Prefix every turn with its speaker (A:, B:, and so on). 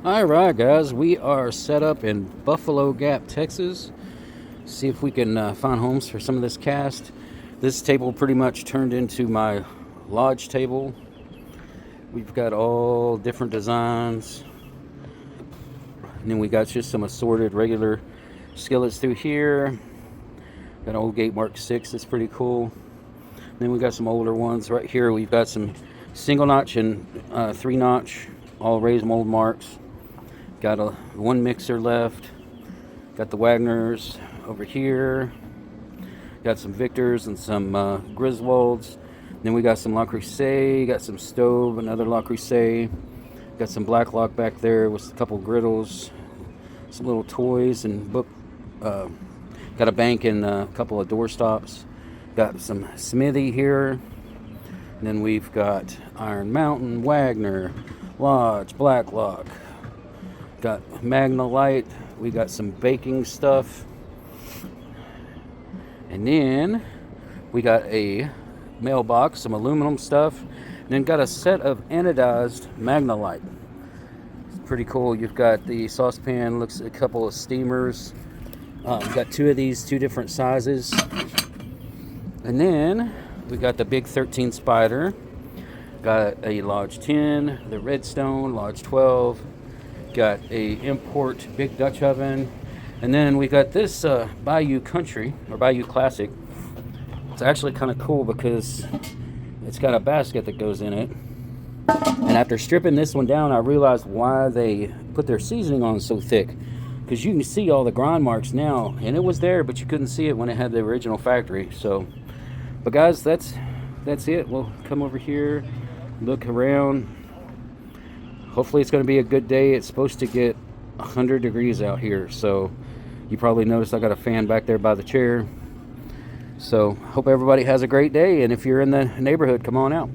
A: All right, guys, we are set up in Buffalo Gap, Texas. See if we can find homes for some of this cast. This table pretty much turned into my lodge table. We've got all different designs. And then we got just some assorted regular skillets through here. Got an old Gate Mark 6 that's pretty cool. Then we got some older ones right here. We've got some single notch and 3-notch, all raised mold marks. Got one mixer left. Got the Wagners over here. Got some Victors and some Griswolds. Then we got some La Crusade. Got some Stove, another La Crusade. Got some Blacklock back there with a couple griddles, some little toys and book. Got a bank and a couple of door stops. Got some Smithy here. And then we've got Iron Mountain, Wagner, Lodge, Blacklock. Got Magna Light. We got some baking stuff. And then we got a mailbox, some aluminum stuff. And then got a set of anodized Magna Light. It's pretty cool. You've got the saucepan, looks a couple of steamers. Got two of these, two different sizes. And then we got the big 13 Spider. Got a Lodge 10, the Redstone, Lodge 12. Got a import big Dutch oven. And then we got this Bayou Country, or Bayou Classic. It's actually kind of cool because it's got a basket that goes in it. And after stripping this one down, I realized why they put their seasoning on so thick. Because you can see all the grind marks now. And it was there, but you couldn't see it when it had the original factory. So, but guys, that's it. We'll come over here, look around. Hopefully it's going to be a good day. It's supposed to get 100 degrees out here. So you probably noticed I got a fan back there by the chair. So hope everybody has a great day. And if you're in the neighborhood, come on out.